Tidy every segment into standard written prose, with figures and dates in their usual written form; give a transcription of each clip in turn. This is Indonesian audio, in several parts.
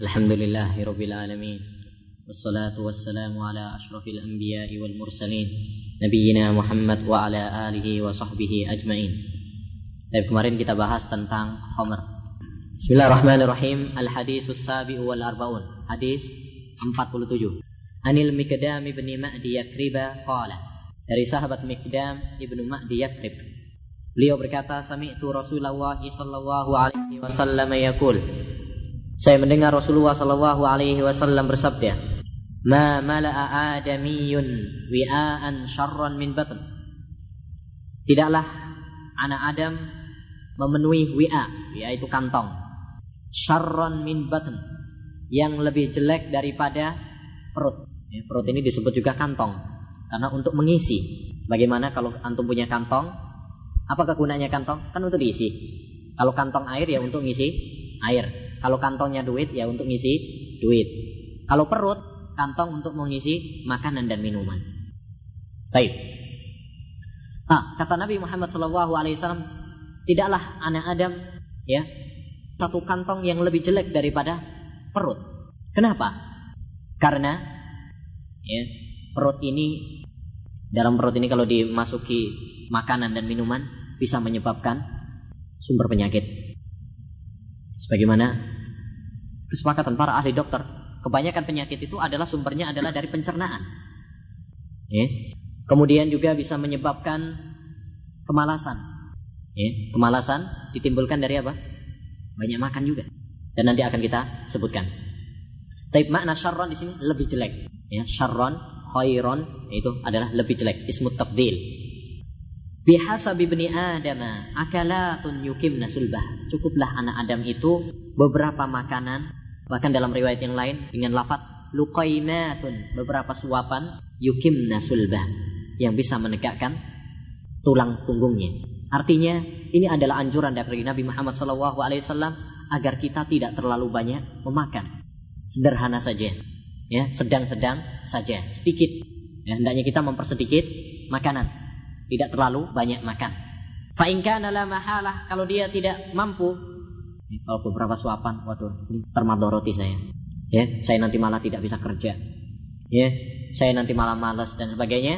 Alhamdulillahirabbil alamin. Wassalatu wassalamu ala asyrafil anbiya'i wal mursalin nabiyyina Muhammad wa ala alihi wa sahbihi ajmain. Dan kemarin kita bahas tentang khamr. Bismillahirrahmanirrahim. Al-hadisus sabi'u wal arba'un. Hadis 47. Anil Miqdam ibn Ma'di Yakriba qala. Dari sahabat Miqdam ibn Ma'di Yakrib, beliau berkata, sami'tu Rasulullah sallallahu alaihi wasallam yaqul. Saya mendengar Rasulullah sallallahu alaihi wasallam bersabda, "Ma mala'a adamiyyun wi'an syarran min batn." Tidaklah anak Adam memenuhi wi'a itu kantong, syarran min batn, yang lebih jelek daripada perut. Perut ini disebut juga kantong karena untuk mengisi. Bagaimana kalau antum punya kantong? Apakah gunanya kantong? Kan untuk diisi. Kalau kantong air ya untuk ngisi air. Kalau kantongnya duit ya untuk ngisi duit. Kalau perut, kantong untuk mengisi makanan dan minuman. Baik. Kata Nabi Muhammad SAW, tidaklah anak Adam satu kantong yang lebih jelek daripada perut. Kenapa? Karena perut ini, dalam perut ini kalau dimasuki makanan dan minuman bisa menyebabkan sumber penyakit. Sebagaimana kesepakatan para ahli dokter, kebanyakan penyakit itu adalah sumbernya adalah dari pencernaan. Kemudian juga bisa menyebabkan kemalasan. Kemalasan ditimbulkan dari apa? Banyak makan juga. Dan nanti akan kita sebutkan. Tapi makna syarron di sini lebih jelek. Syarron, khairon itu adalah lebih jelek. Ismut tafdil. Bihasabi ibni Adama akalatun yukimna sulbah. Cukuplah anak Adam itu beberapa makanan, bahkan dalam riwayat yang lain dengan lafaz luqaimatun, beberapa suapan, yukimna sulbah, yang bisa menegakkan tulang punggungnya. Artinya ini adalah anjuran dari Nabi Muhammad SAW agar kita tidak terlalu banyak memakan. Sederhana saja, sedang-sedang saja, sedikit. Hendaknya kita mempersedikit makanan. Tidak terlalu banyak makan. Fa in kana la mahalah, kalau dia tidak mampu, kalau beberapa suapan, waduh, ini termadoroti saya. Saya nanti malah tidak bisa kerja. Saya nanti malah malas dan sebagainya.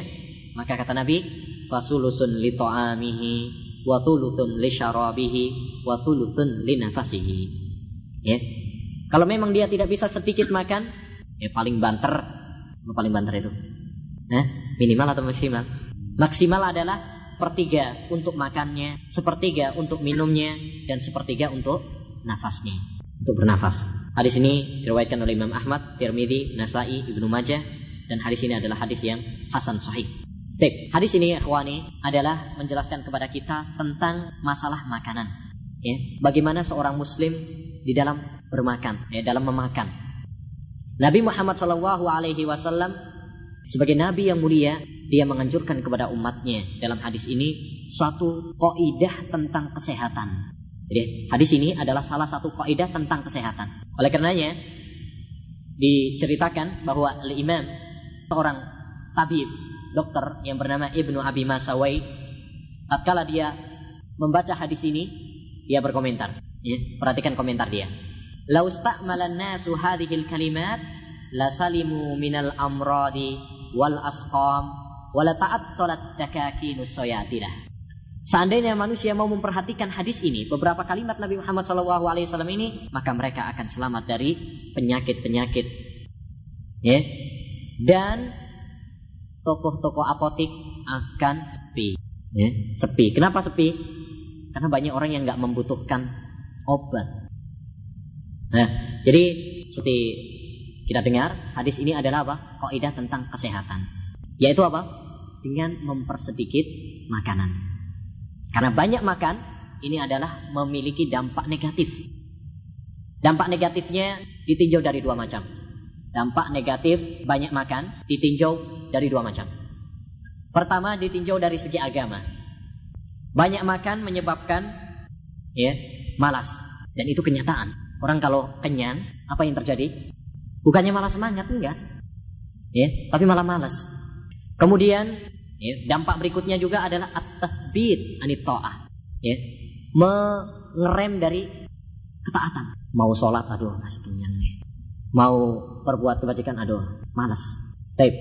Maka kata Nabi, fasulusun li ta'amihi wa thuluthun li syarabihi wa thuluthun li nafasihi. Kalau memang dia tidak bisa sedikit makan, paling banter. Paling banter itu minimal atau maksimal? Maksimal adalah sepertiga untuk makannya, sepertiga untuk minumnya, dan sepertiga untuk nafasnya, untuk bernafas. Hadis ini diriwayatkan oleh Imam Ahmad, Tirmidzi, Nasa'i, Ibnu Majah, dan hadis ini adalah hadis yang hasan sahih. Hadis ini, ikhwani, adalah menjelaskan kepada kita tentang masalah makanan. Bagaimana seorang Muslim di dalam bermakan, dalam memakan. Nabi Muhammad SAW sebagai Nabi yang mulia, dia menganjurkan kepada umatnya dalam hadis ini suatu kaidah tentang kesehatan. Jadi hadis ini adalah salah satu kaidah tentang kesehatan. Oleh karenanya diceritakan bahwa al-Imam, seorang tabib, dokter yang bernama Ibnu Abi Masawai, tatkala dia membaca hadis ini, dia berkomentar. Perhatikan komentar dia. Lau sta'malan nasu hadhil kalimat la salimu minal amradi wal asqam wala ta'attalat dakakinus sayatilah. Seandainya manusia mau memperhatikan hadis ini, beberapa kalimat Nabi Muhammad SAW ini, maka mereka akan selamat dari penyakit-penyakit. Dan toko-toko apotik akan sepi. Sepi. Kenapa sepi? Karena banyak orang yang nggak membutuhkan obat. Jadi seperti kita dengar, hadis ini adalah apa? Kaidah tentang kesehatan. Yaitu apa? Dengan mempersedikit makanan. Karena banyak makan ini adalah memiliki dampak negatif. Dampak negatifnya ditinjau dari dua macam. Dampak negatif banyak makan ditinjau dari dua macam. Pertama, ditinjau dari segi agama. Banyak makan menyebabkan malas, dan itu kenyataan. Orang kalau kenyang, apa yang terjadi? Bukannya malah semangat, enggak. Tapi malah malas. Kemudian dampak berikutnya juga adalah at-tathbit anit ta'ah. Mengerem dari ketaatan. Mau sholat, aduh masih kenyang nih. Mau berbuat kebajikan, aduh, malas. Baik.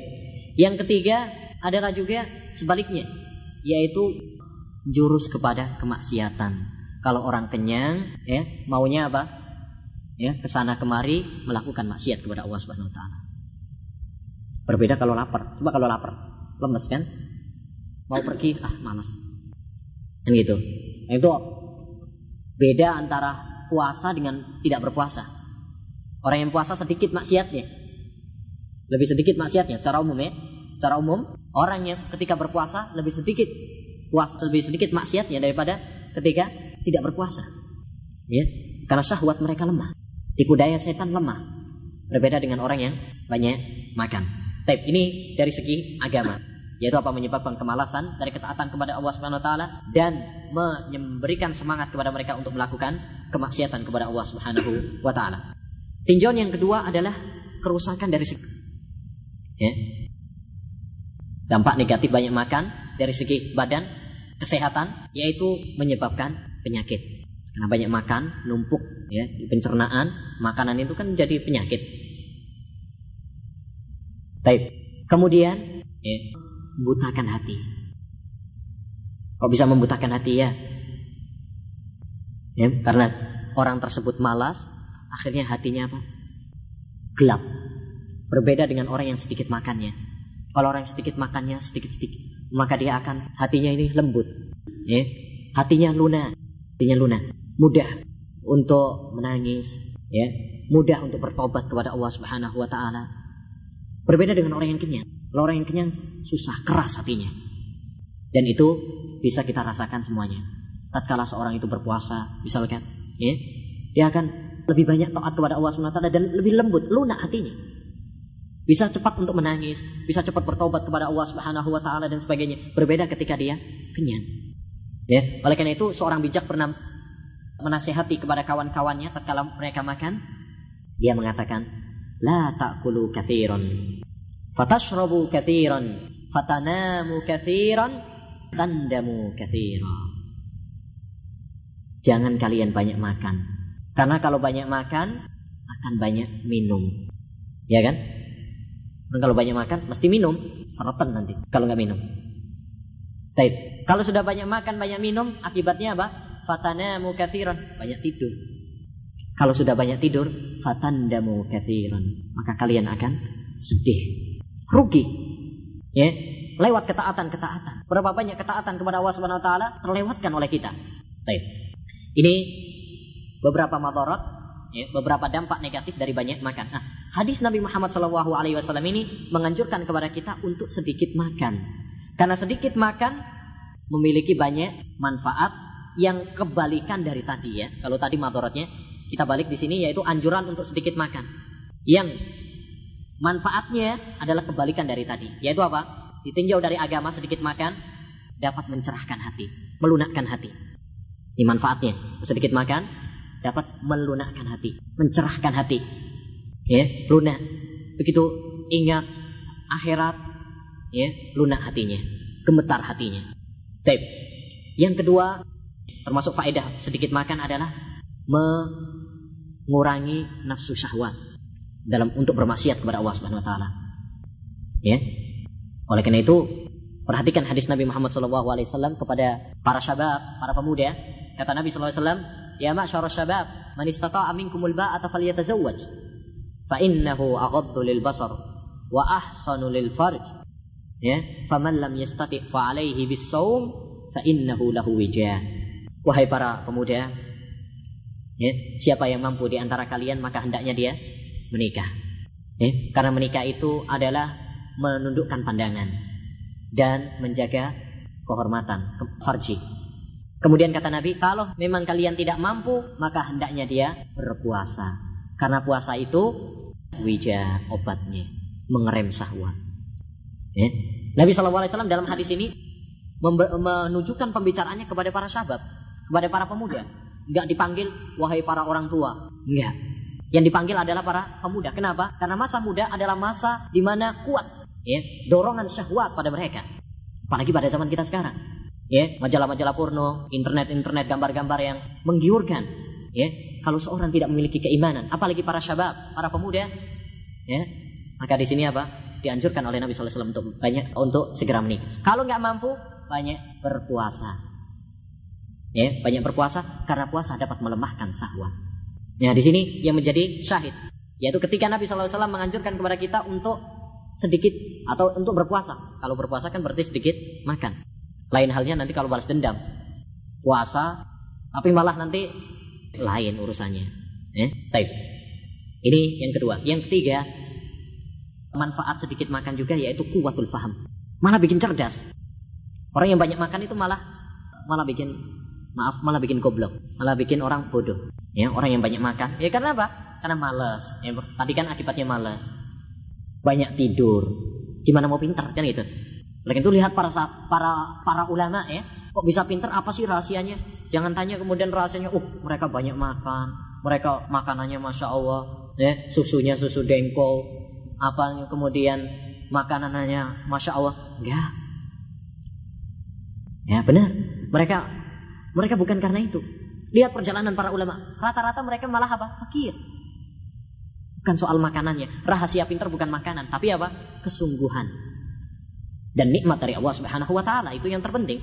Yang ketiga adalah juga sebaliknya, yaitu jurus kepada kemaksiatan. Kalau orang kenyang, ya, maunya apa? Ya, kesana kemari melakukan maksiat kepada Allah Subhanahu Wa Taala. Berbeda kalau lapar. Coba kalau lapar, lemes kan? Mau pergi, malas. Kan gitu. Itu beda antara puasa dengan tidak berpuasa. Orang yang puasa sedikit maksiatnya, lebih sedikit maksiatnya secara umum ya. Secara umum, orang yang ketika berpuasa lebih sedikit maksiatnya daripada ketika tidak berpuasa. Ya, karena syahwat mereka lemah. Tipu daya setan lemah. Berbeda dengan orang yang banyak makan. Tapi ini dari segi agama, yaitu apa? Menyebabkan kemalasan dari ketaatan kepada Allah Subhanahu Wa Taala dan memberikan semangat kepada mereka untuk melakukan kemaksiatan kepada Allah Subhanahu Wa Taala. Tinjauan yang kedua adalah kerusakan dari segi, ya, dampak negatif banyak makan dari segi badan, kesehatan, yaitu menyebabkan penyakit. Karena banyak makan, numpuk ya di pencernaan, makanan itu kan jadi penyakit. Baik. Kemudian ya, membutakan hati. Kok bisa membutakan hati ya? Ya, karena orang tersebut malas, akhirnya hatinya apa? Gelap. Berbeda dengan orang yang sedikit makannya. Kalau orang yang sedikit makannya sedikit-sedikit, maka dia akan hatinya ini lembut. Ya, hatinya lunak. Mudah untuk menangis, ya, mudah untuk bertobat kepada Allah Subhanahu Wa Taala. Berbeda dengan orang yang kenyang. Kalau orang yang kenyang susah, keras hatinya. Dan itu bisa kita rasakan semuanya. Tatkala seorang itu berpuasa, misalkan, ya, dia akan lebih banyak taat kepada Allah Subhanahu Wa Taala dan lebih lembut, lunak hatinya. Bisa cepat untuk menangis, bisa cepat bertobat kepada Allah Subhanahu Wa Taala dan sebagainya. Berbeda ketika dia kenyang. Ya, oleh karena itu seorang bijak pernah menasihati kepada kawan-kawannya tatkala mereka makan, dia mengatakan, la ta'kulu katsiran fatashrabu katsiran fatanamu katsiran tandamu katsiran. Jangan kalian banyak makan, karena kalau banyak makan akan banyak minum, ya kan? Dan kalau banyak makan mesti minum, seretan nanti kalau nggak minum. Baik. Kalau sudah banyak makan, banyak minum, akibatnya apa? Fatanamu katsiran, banyak tidur. Kalau sudah banyak tidur, fatandamu katsiran, maka kalian akan sedih, rugi. Ya, lewat ketaatan. Berapa banyak ketaatan kepada Allah Subhanahu Wa Taala terlewatkan oleh kita. Baik. Ini beberapa madarat, ya, beberapa dampak negatif dari banyak makan. Nah, hadis Nabi Muhammad SAW ini menganjurkan kepada kita untuk sedikit makan. Karena sedikit makan memiliki banyak manfaat yang kebalikan dari tadi ya. Kalau tadi madaratnya, kita balik di sini yaitu anjuran untuk sedikit makan. Yang manfaatnya adalah kebalikan dari tadi. Yaitu apa? Ditinjau dari agama, sedikit makan dapat mencerahkan hati, melunakkan hati. Ini manfaatnya. Sedikit makan dapat melunakkan hati, mencerahkan hati. Ya, lunak. Begitu ingat akhirat, ya, lunak hatinya, gemetar hatinya. Baik. Yang kedua, termasuk faedah sedikit makan adalah mengurangi nafsu syahwat untuk bermaksiat kepada Allah Subhanahu Wa Taala. Ya. Oleh karena itu, perhatikan hadis Nabi Muhammad SAW kepada para syabab, para pemuda. Kata Nabi SAW, ya ma'syarus syabab, man istata'a minkumul ba'ata falyatazawwaj, fa innahu aghaddu lil basar wa ahsanu lil farj. Ya, faman lam yastati' fa alaihi bis-shaum fa innahu lahu wijah. Wahai para pemuda, ya, siapa yang mampu di antara kalian maka hendaknya dia menikah. Ya, karena menikah itu adalah menundukkan pandangan dan menjaga kehormatan farji. Kemudian kata Nabi, kalau memang kalian tidak mampu maka hendaknya dia berpuasa. Karena puasa itu wijah, obatnya, mengerem syahwat. Ya. Nabi SAW dalam hadis ini menunjukkan pembicaraannya kepada para sahabat, kepada para pemuda. Enggak dipanggil wahai para orang tua, enggak. Yang dipanggil adalah para pemuda. Kenapa? Karena masa muda adalah masa di mana kuat, ya, dorongan syahwat pada mereka. Apalagi pada zaman kita sekarang, ya, majalah-majalah porno, internet gambar-gambar yang menggiurkan, ya. kalau seorang tidak memiliki keimanan, apalagi para syabab, para pemuda, ya, maka di sini apa? Dianjurkan oleh Nabi sallallahu alaihi wasallam untuk segera menikah. Kalau nggak mampu, banyak berpuasa. Ya, banyak berpuasa karena puasa dapat melemahkan syahwat. Ya, di sini yang menjadi syahid, yaitu ketika Nabi sallallahu alaihi wasallam menganjurkan kepada kita untuk sedikit atau untuk berpuasa. Kalau berpuasa kan berarti sedikit makan. Lain halnya nanti kalau balas dendam. Puasa tapi malah nanti lain urusannya. Baik. Ini yang kedua. Yang ketiga, manfaat sedikit makan juga yaitu kuwatul faham. Malah bikin cerdas. Orang yang banyak makan itu malah bikin goblok, malah bikin orang bodoh. Ya, orang yang banyak makan. Ya karena apa? Karena malas. Ya, tadi kan akibatnya malas. Banyak tidur. Gimana mau pintar kan itu? Oleh itu lihat para ulama ya, kok bisa pintar, apa sih rahasianya? Jangan tanya kemudian rahasianya, mereka banyak makan, mereka makanannya masya Allah, ya, susunya susu dengkol, apa kemudian makanannya masya Allah. Enggak. Ya benar, mereka bukan karena itu. Lihat perjalanan para ulama, rata-rata mereka malah apa? Fakir. Bukan soal makanannya. Rahasia pintar bukan makanan, tapi apa? Kesungguhan. Dan nikmat dari Allah Subhanahu wa taala itu yang terpenting.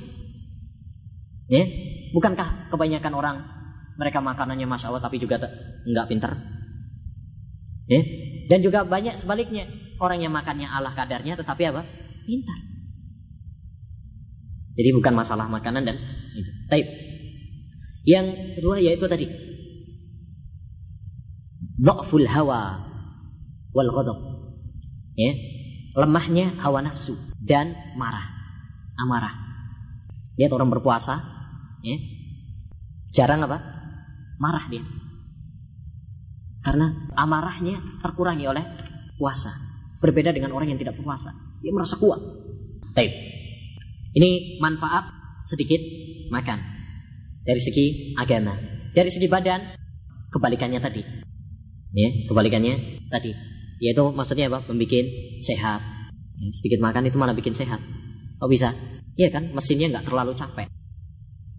Ya, bukankah kebanyakan orang mereka makanannya masya Allah tapi juga enggak pintar? Ya, dan juga banyak sebaliknya, orang yang makannya ala kadarnya tetapi apa? Pintar. Jadi bukan masalah makanan dan itu. Baik. Yang kedua yaitu tadi dha'ful hawa wal ghadab. Ya, lemahnya hawa nafsu dan amarah. Lihat orang berpuasa, ya, jarang apa? Marah dia. Karena amarahnya terkurangi oleh puasa. Berbeda dengan orang yang tidak berpuasa, dia merasa kuat. Baik. Ini manfaat sedikit makan dari segi agama. Dari segi badan, kebalikannya tadi. Ya, kebalikannya tadi. Yaitu maksudnya apa? Membikin sehat. Sedikit makan itu malah bikin sehat. Oh bisa? Iya kan? Mesinnya nggak terlalu capek.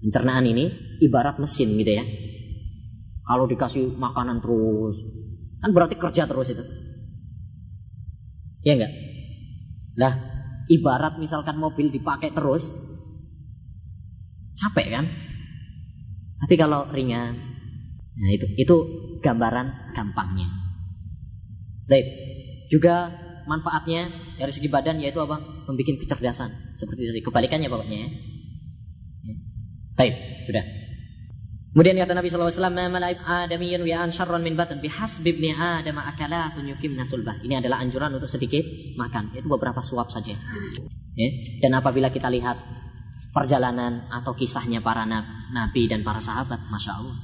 Pencernaan ini ibarat mesin gitu ya. Kalau dikasih makanan terus, kan berarti kerja terus itu. Iya nggak? Lah, ibarat misalkan mobil dipakai terus, capek kan? Tapi kalau ringan, nah itu gambaran gampangnya. Baik. Juga manfaatnya dari segi badan yaitu apa? Membikin kecerdasan. Seperti tadi, kebalikannya pokoknya ya. Baik, sudah. Kemudian kata Nabi sallallahu alaihi wasallam, "Ma malaik adamiyyun wa an syarran min batan bihasbi ibni adam akalatun yuqimna sulbah." Ini adalah anjuran untuk sedikit makan, itu beberapa suap saja. Ya. Dan apabila kita lihat perjalanan atau kisahnya para nabi dan para sahabat, masya Allah.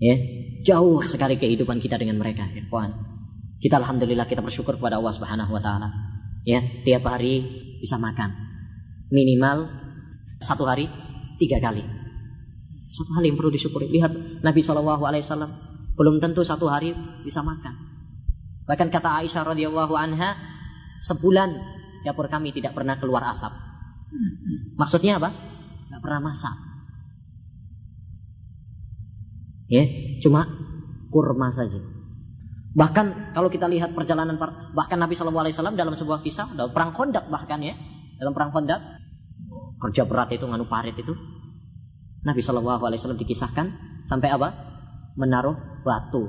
Ya, jauh sekali kehidupan kita dengan mereka, ya kawan. Kita alhamdulillah kita bersyukur kepada Allah Subhanahu wa taala. Ya, tiap hari bisa makan. Minimal satu hari 3 kali. Satu hal yang perlu disyukuri. Lihat Nabi SAW belum tentu satu hari bisa makan. Bahkan kata Aisyah radhiyallahu anha, sebulan dapur kami tidak pernah keluar asap. Maksudnya apa? Tidak pernah masak. Ya, cuma kurma saja. Bahkan kalau kita lihat perjalanan bahkan Nabi SAW dalam sebuah kisah dalam perang Khandaq bahkan ya, dalam perang Khandaq kerja berat itu nganu parit itu, Nabi SAW dikisahkan sampai apa? Menaruh batu.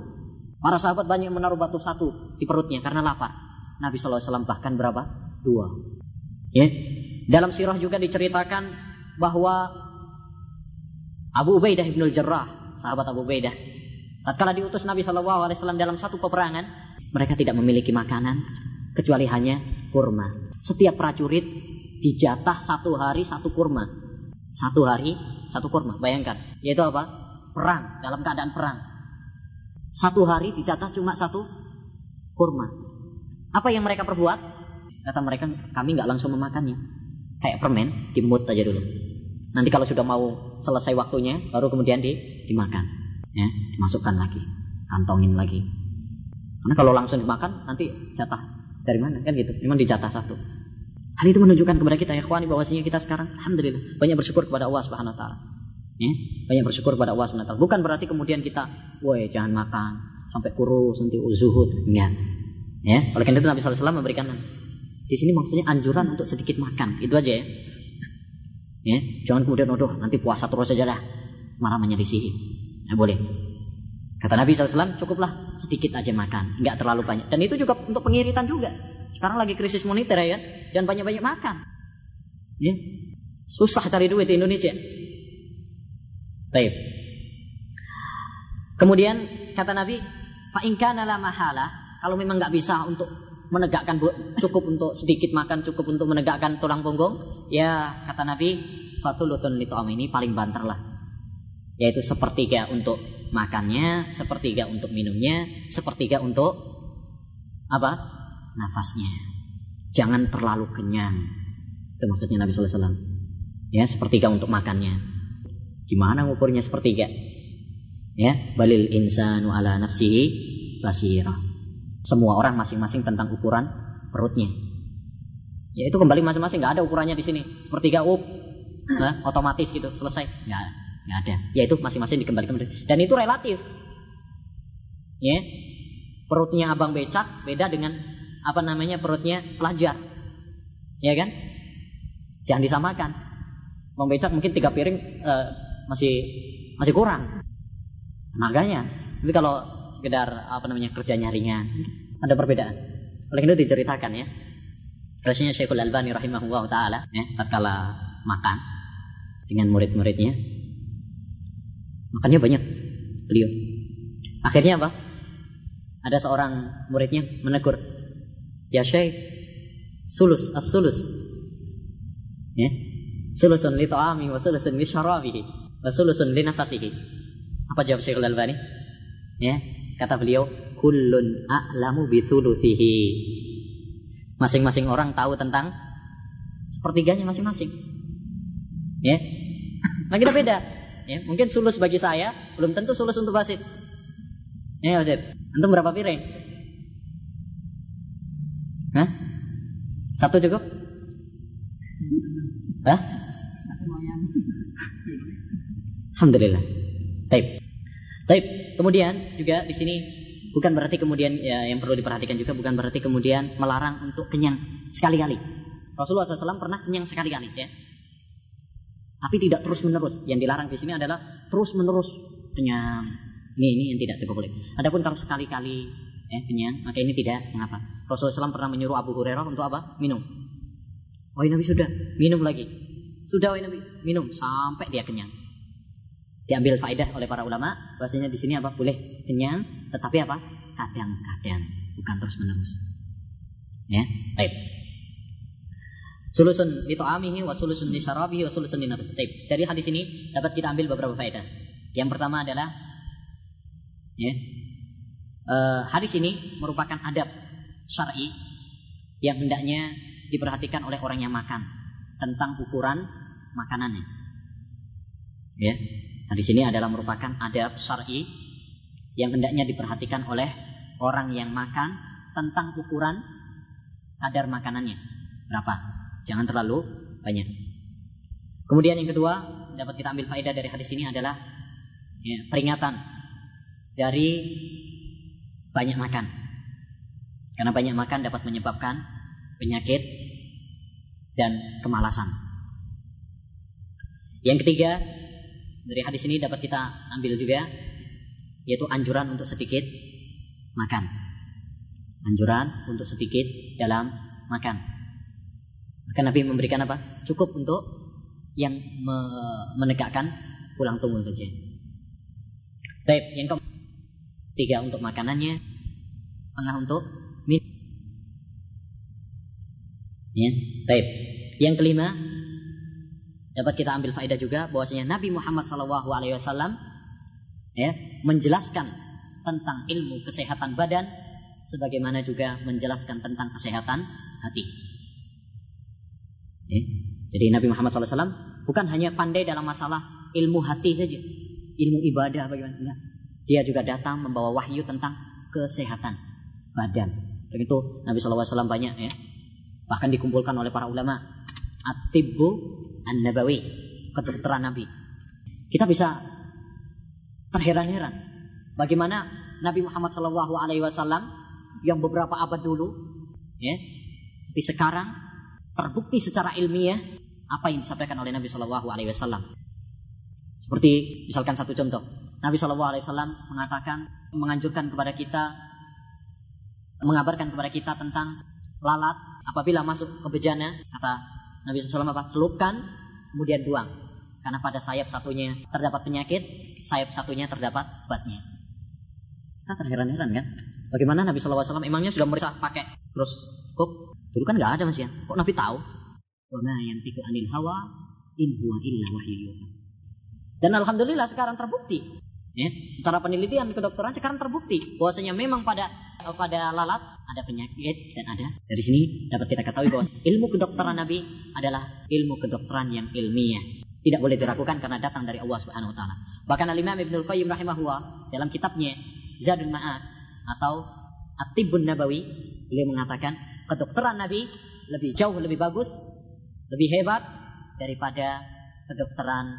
Para sahabat banyak menaruh batu satu di perutnya karena lapar. Nabi SAW bahkan berapa? 2. Ya. Dalam sirah juga diceritakan bahwa Abu Ubaidah bin Jarrah, sahabat Abu Ubaidah, tatkala diutus Nabi SAW dalam satu peperangan, mereka tidak memiliki makanan kecuali hanya kurma. Setiap prajurit dijatah 1 hari 1 kurma. 1 hari 1 kurma. Bayangkan, yaitu apa? Perang, dalam keadaan perang. 1 hari dijatah cuma 1 kurma. Apa yang mereka perbuat? Kata mereka, kami nggak langsung memakannya. Kayak permen, dimut aja dulu. Nanti kalau sudah mau selesai waktunya, baru kemudian dimakan. Ya, dimasukkan lagi, kantongin lagi. Karena kalau langsung dimakan nanti jatah dari mana kan gitu. Memang dijatah 1. Hal itu menunjukkan kepada kita ya ikhwani bahwasanya kita sekarang alhamdulillah banyak bersyukur kepada Allah Subhanahu wa taala. Ya, banyak bersyukur pada Allah SWT. Bukan berarti kemudian kita, woi jangan makan sampai kurus nanti zuhud. Enggak. Ya, oleh karena itu Nabi SAW memberikan di sini maksudnya anjuran untuk sedikit makan. Itu aja ya. Ya, jangan kemudian nanti puasa terus saja dah. Marah menyelisihi. Nggak boleh. Kata Nabi SAW, cukuplah sedikit aja makan, nggak terlalu banyak. Dan itu juga untuk pengiritan juga. Sekarang lagi krisis moneter ya, jangan banyak-banyak makan. Ya, susah cari duit di Indonesia. Baik. Kemudian kata Nabi, fa in kana la mahala, kalau memang nggak bisa untuk menegakkan, cukup untuk sedikit makan, cukup untuk menegakkan tulang punggung, ya kata Nabi, fatulutun lit'am, ini paling banter lah. Yaitu sepertiga untuk makannya, sepertiga untuk minumnya, sepertiga untuk apa? Nafasnya. Jangan terlalu kenyang. Itu maksudnya Nabi sallallahu alaihi wasallam. Ya, sepertiga untuk makannya. Gimana ngukurnya sepertiga? Ya, balil insanu ala nafsihi basira. Semua orang masing-masing tentang ukuran perutnya. Ya itu kembali masing-masing, nggak ada ukurannya di sini. Sepertiga otomatis gitu, selesai. Nggak ada. Ya itu masing-masing dikembalikan. Dan itu relatif. Ya, perutnya abang becak beda dengan perutnya pelajar. Ya kan? Jangan disamakan. Abang becak mungkin 3 piring masih kurang tenaganya. Tapi kalau sekedar kerjanya ringan, ada perbedaan. Oleh itu diceritakan ya. Rasanya Syekhul Albani rahimahullah taala ya, tatkala makan dengan murid-muridnya, makannya banyak beliau. Akhirnya apa? Ada seorang muridnya menegur, ya Syekh, as-sulus. Ya. Sulusun li ta'ami wa sulusun li syarabihi wa sulusun li nafasihi. Apa jawab Syekhul Albani? Ya, kata beliau, kullun a'lamu bi thuluthihi. Masing-masing orang tahu tentang sepertiganya masing-masing. Ya. Nah, kita beda. Ya, mungkin sulus bagi saya belum tentu sulus untuk Basit. Ya, Ustaz. Antum berapa piring? Hah? 1 cukup? Hah? Alhamdulillah. Baik. Kemudian juga di sini bukan berarti kemudian ya, yang perlu diperhatikan juga bukan berarti kemudian melarang untuk kenyang sekali-kali. Rasulullah SAW pernah kenyang sekali-kali ya. Tapi tidak terus-menerus. Yang dilarang di sini adalah terus-menerus kenyang. Ini yang tidak boleh. Adapun kalau sekali-kali kenyang, maka ini tidak mengapa. Rasulullah SAW pernah menyuruh Abu Hurairah untuk apa? Minum. Wahai Nabi, sudah, minum lagi. Sudah wahai Nabi, minum sampai dia kenyang. Diambil faedah oleh para ulama bahwasanya di sini apa? Boleh kenyang, tetapi apa? Kadang-kadang, bukan terus-menerus. Ya, baik. Sulusun li ta'amihi wa sulusun li syarabihi wa sulusun li nafsihi. Dari hadis ini dapat kita ambil beberapa faedah. Yang pertama adalah hadis ini merupakan adab syar'i yang hendaknya diperhatikan oleh orang yang makan tentang ukuran makanannya. Ya, hadis ini adalah merupakan adab syar'i yang hendaknya diperhatikan oleh orang yang makan tentang ukuran kadar makanannya. Berapa? Jangan terlalu banyak. Kemudian yang kedua, dapat kita ambil faedah dari hadis ini adalah peringatan dari banyak makan. Karena banyak makan dapat menyebabkan penyakit dan kemalasan. Yang ketiga, dari hadis ini dapat kita ambil juga, yaitu anjuran untuk sedikit makan. Anjuran untuk sedikit dalam makan. Maka Nabi memberikan apa? Cukup untuk yang menegakkan tulang punggung saja. Baik, yang ketiga untuk makanannya, tengah untuk minum. Ya, baik. Yang kelima, dapat kita ambil faedah juga bahwasanya Nabi Muhammad SAW menjelaskan tentang ilmu kesehatan badan, sebagaimana juga menjelaskan tentang kesehatan hati. Jadi Nabi Muhammad SAW bukan hanya pandai dalam masalah ilmu hati saja, ilmu ibadah bagaimana. Enggak. Dia juga datang membawa wahyu tentang kesehatan badan. Begitu Nabi SAW banyak bahkan dikumpulkan oleh para ulama at-tibbu an-nabawi, kedokteran Nabi. Kita bisa terheran-heran bagaimana Nabi Muhammad SAW yang beberapa abad dulu, ya, tapi sekarang terbukti secara ilmiah apa yang disampaikan oleh Nabi SAW. Seperti misalkan satu contoh, Nabi SAW mengatakan, menganjurkan kepada kita, mengabarkan kepada kita tentang lalat apabila masuk ke bejana. Kata Nabi SAW apa? Celupkan kemudian buang, karena pada sayap satunya terdapat penyakit, sayap satunya terdapat obatnya. Kita terheran-heran kan, bagaimana Nabi SAW emangnya sudah meriksa pakai mikroskop? Dulu kan nggak ada Mas ya, kok Nabi tahu? Wa ma yantiqu anil hawa in huwa illa wahyu yuha. Dan alhamdulillah sekarang terbukti, ya, secara penelitian kedokteran sekarang terbukti bahwasanya memang pada lalat ada penyakit dan ada. Dari sini dapat kita ketahui bahwa ilmu kedokteran Nabi adalah ilmu kedokteran yang ilmiah, tidak boleh diragukan karena datang dari Allah Subhanahu wa taala. Bahkan Al-Imam Ibnul Qayyim rahimahullah dalam kitabnya Zadul Ma'ad atau At-Tibbun Nabawi, beliau mengatakan kedokteran Nabi jauh lebih bagus, lebih hebat daripada kedokteran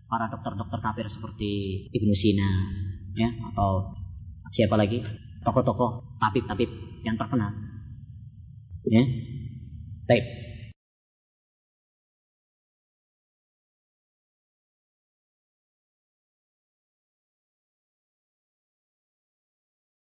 para dokter-dokter kafir seperti Ibnu Sina, ya, atau siapa lagi, tokoh-tokoh tabib-tabib yang terkenal. Ya. Baik.